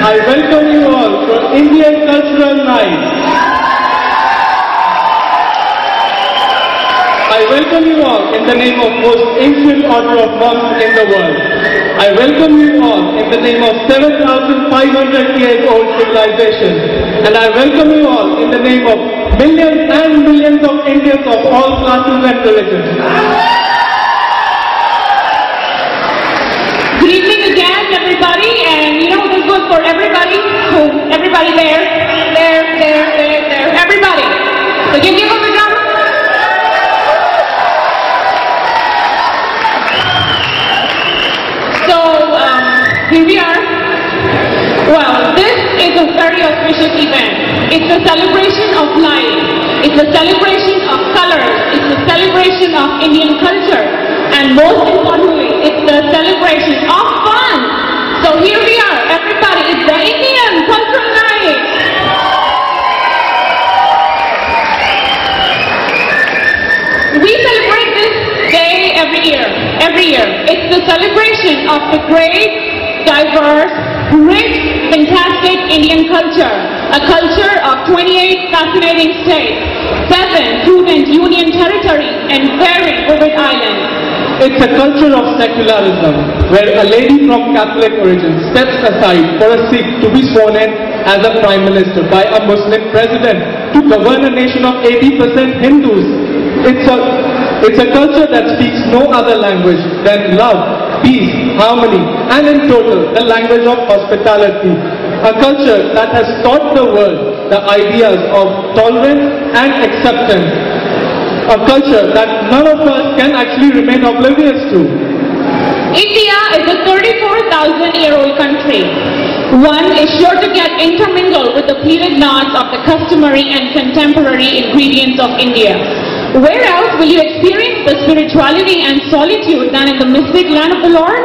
I welcome you all for Indian Cultural Night. I welcome you all in the name of most ancient order of monks in the world. I welcome you all in the name of 7,500 years old civilization. And I welcome you all in the name of millions and millions of Indians of all classes and religions. Good evening again, everybody, and you know this was for everybody, everybody there, everybody. So give them a drum. So here we are. Well, this is a very auspicious event. It's a celebration of life. It's a celebration of colors. It's a celebration of Indian culture. And most importantly, it's the celebration of fun. So here we are, everybody. It's the Indian Cultural Night. We celebrate this day every year. It's the celebration of the great, diverse, rich, fantastic Indian culture. A culture of 28 fascinating states, 7 prudent union territories, and very vivid islands. It's a culture of secularism, where a lady from Catholic origin steps aside for a Sikh to be sworn in as a Prime Minister by a Muslim president to govern a nation of 80% Hindus. It's a culture that speaks no other language than love, peace, harmony, and in total, the language of hospitality. A culture that has taught the world the ideas of tolerance and acceptance. A culture that none of us can actually remain oblivious to. India is a 34,000-year-old country. One is sure to get intermingled with the pleated knots of the customary and contemporary ingredients of India. Where else will you experience the spirituality and solitude than in the mystic land of the Lord?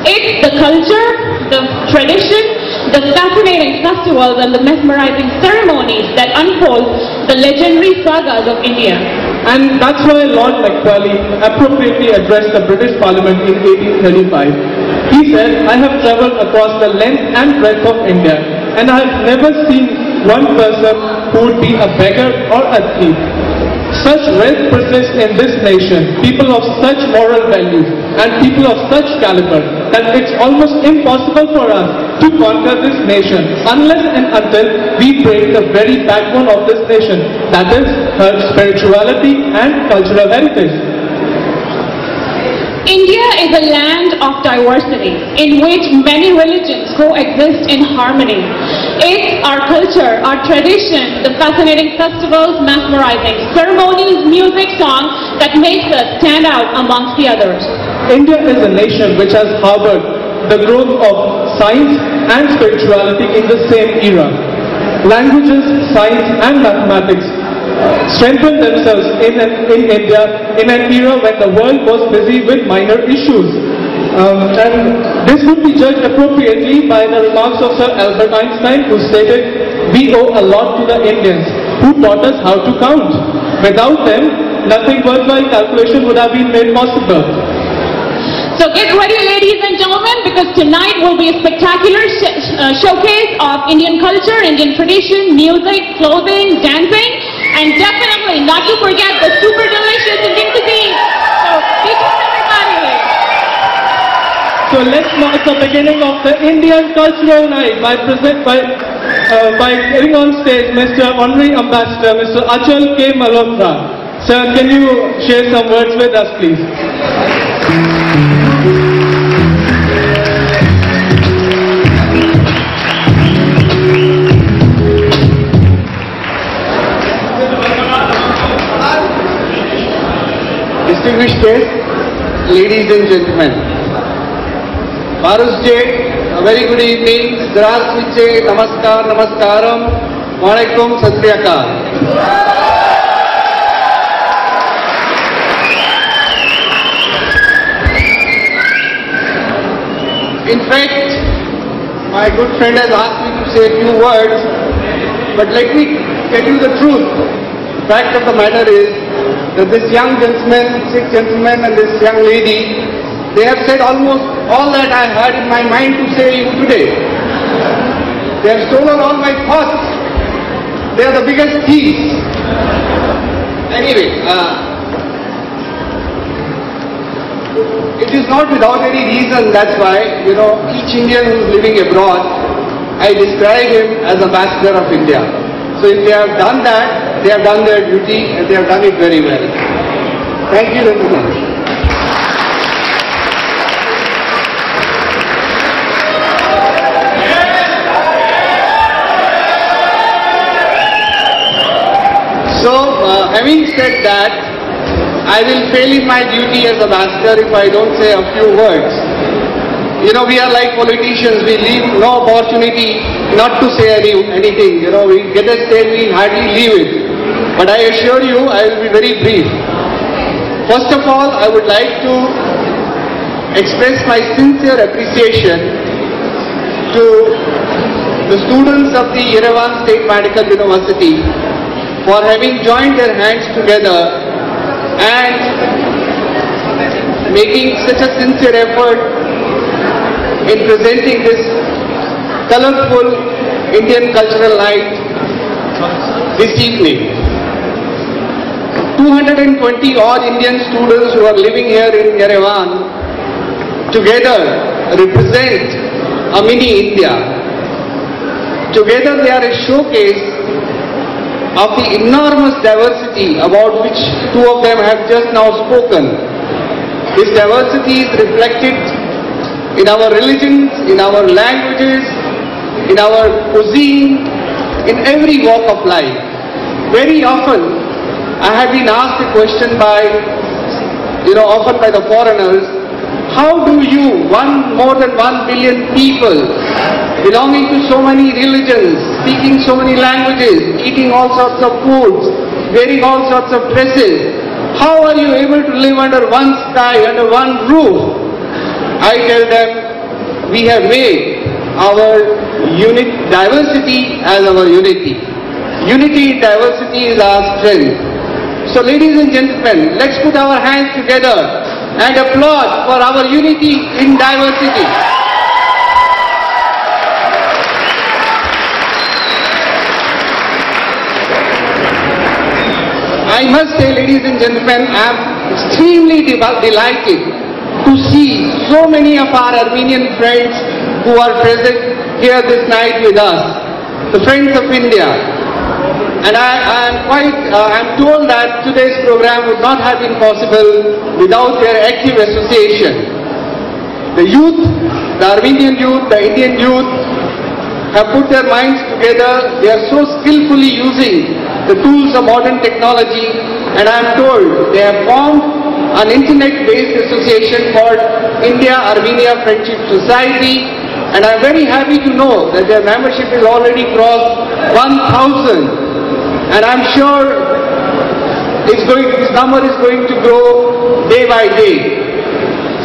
It's the culture, the tradition, the fascinating festivals and the mesmerizing ceremonies that unfold the legendary sagas of India. And that's why Lord Macaulay appropriately addressed the British Parliament in 1835. He said, "I have travelled across the length and breadth of India, and I have never seen one person who would be a beggar or a thief. Such wealth persists in this nation, people of such moral values and people of such caliber, that it's almost impossible for us to conquer this nation unless and until we break the very backbone of this nation, that is her spirituality and cultural heritage." India is a land of diversity in which many religions coexist in harmony. It's our culture, our tradition, the fascinating festivals, mesmerizing ceremonies, music, song that makes us stand out amongst the others. India is a nation which has harbored the growth of science and spirituality in the same era. Languages, science and mathematics strengthened themselves in India in an era when the world was busy with minor issues. And this would be judged appropriately by the remarks of Sir Albert Einstein, who stated, "We owe a lot to the Indians who taught us how to count. Without them, nothing worthwhile calculation would have been made possible." So get ready, ladies and gentlemen, because tonight will be a spectacular showcase of Indian culture, Indian tradition, music, clothing, dancing, and definitely not to forget the super delicious Indian cuisine. So stay tuned, everybody. So let's mark the beginning of the Indian Cultural Night by getting on stage Mr. Honorary Ambassador, Mr. Achal K. Malhotra. Sir, can you share some words with us, please? Distinguished guests, ladies and gentlemen, Farus Day, a very good evening, Zdravstvuyte, Namaskar, Namaskaram, Walaikum, Sat Sri Akal. In fact, my good friend has asked me to say a few words, but let me tell you the truth. The fact of the matter is that this young gentleman, Sikh gentleman and this young lady, they have said almost all that I had in my mind to say you today. They have stolen all my thoughts. They are the biggest thieves. Anyway, it is not without any reason, that's why, each Indian who is living abroad, I describe him as ambassador of India. So if they have done that, they have done their duty and they have done it very well. Thank you very much. So, having said that, I will fail in my duty as ambassador if I don't say a few words. we are like politicians, we leave no opportunity not to say anything. We get a stage, we hardly leave it. But I assure you, I will be very brief. First of all, I would like to express my sincere appreciation to the students of the Yerevan State Medical University for having joined their hands together and making such a sincere effort in presenting this colorful Indian cultural night this evening. 220 odd Indian students who are living here in Yerevan together represent a mini India. Together they are a showcase of the enormous diversity about which two of them have just now spoken. This diversity is reflected in our religions, in our languages, in our cuisine, in every walk of life. Very often I have been asked a question often by the foreigners, how do you, more than 1 billion people, belonging to so many religions, speaking so many languages, eating all sorts of foods, wearing all sorts of dresses, how are you able to live under one sky, under one roof? I tell them, we have made our diversity as our unity. Unity in diversity is our strength. So ladies and gentlemen, let's put our hands together and applaud for our unity in diversity. I must say, ladies and gentlemen, I am extremely delighted to see so many of our Armenian friends who are present here this night with us, the friends of India. And I'm told that today's program would not have been possible without their active association. The youth, the Armenian youth, the Indian youth have put their minds together. They are so skillfully using the tools of modern technology, and I'm told they have formed an internet-based association called India-Armenia Friendship Society, and I'm very happy to know that their membership is already crossed 1,000. And I'm sure this number is going to grow day by day.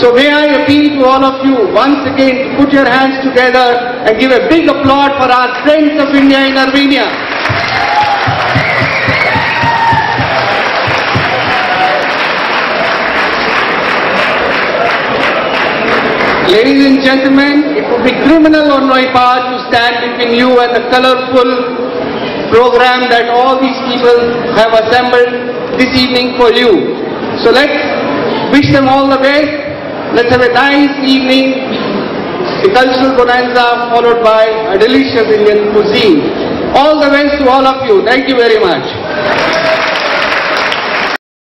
So may I appeal to all of you once again to put your hands together and give a big applaud for our friends of India in Armenia. Ladies and gentlemen, it would be criminal on my part to stand between you and the colorful program that all these people have assembled this evening for you. So let's wish them all the best. Let's have a nice evening, a cultural bonanza followed by a delicious Indian cuisine. All the best to all of you. Thank you very much.